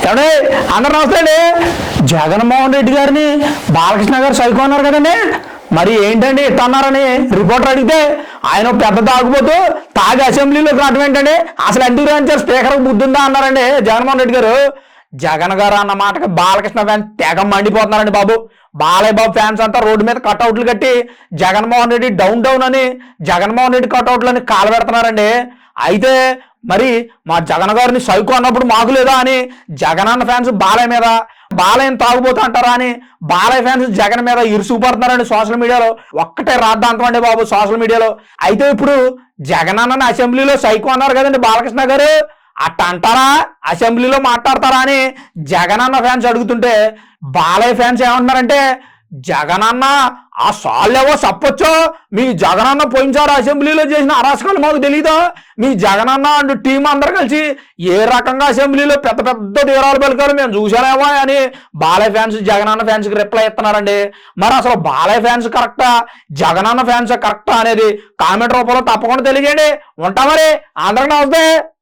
ఏమంటే అందరు నమస్తే అండి. జగన్మోహన్ రెడ్డి గారిని బాలకృష్ణ గారు సైకో అన్నారు కదండి. మరి ఏంటండి ఇట్లా అన్నారని రిపోర్టర్ అడిగితే ఆయన పెద్ద తాగుపోతూ తాగి అసెంబ్లీలోకి రావడం ఏంటండి, అసలు ఎందుకు రాంచారు, స్పీకర్ బుద్ధి ఉందా అన్నారండి జగన్మోహన్ రెడ్డి గారు. జగన్ గారు అన్న మాటకి బాలకృష్ణ ఫ్యాన్స్ తెగ మండిపోతున్నారండి బాబు. బాలయ్య బాబు ఫ్యాన్స్ అంతా రోడ్డు మీద కట్అవుట్లు కట్టి జగన్మోహన్ రెడ్డి డౌన్ డౌన్ అని జగన్మోహన్ రెడ్డి కట్అవుట్లు అని కాలబెడుతున్నారండి. అయితే మరి మా జగన్ గారిని సైకో అన్నప్పుడు మాకు లేదా అని జగన్ అన్న ఫ్యాన్స్ బాలయ్య మీద, బాలయ్యని తాగుబోతూ అంటారా అని బాలయ్య ఫ్యాన్స్ జగన్ మీద ఇరుసుకుపడుతున్నారండి సోషల్ మీడియాలో. ఒక్కటే రాద్దాంతం అండి బాబు సోషల్ మీడియాలో. అయితే ఇప్పుడు జగన్ అన్నని అసెంబ్లీలో సైకో అన్నారు కదండి బాలకృష్ణ గారు, అట్ట అంటారా, అసెంబ్లీలో మాట్లాడతారా అని జగన్ అన్న ఫ్యాన్స్ అడుగుతుంటే బాలయ్య ఫ్యాన్స్ ఏమంటున్నారంటే, జగనన్న ఆ సాళ్ళేవో చెప్పొచ్చో, మీ జగనన్న పోయినసారి అసెంబ్లీలో చేసిన అరాచకాలు మాకు తెలీదా, మీ జగనన్న అండ్ టీం అందరు కలిసి ఏ రకంగా అసెంబ్లీలో పెద్ద పెద్ద తీరాలు పలికారు మేము చూసానేమో అని బాలయ్య ఫ్యాన్స్ జగనన్న ఫ్యాన్స్ కి రిప్లై ఇస్తున్నారండి. మరి అసలు బాలయ్య ఫ్యాన్స్ కరెక్టా, జగనన్న ఫ్యాన్స్ కరెక్టా అనేది కామెంట్ రూపంలో తప్పకుండా తెలియజేయండి. ఉంటా మరి, అందరికి నమస్తే.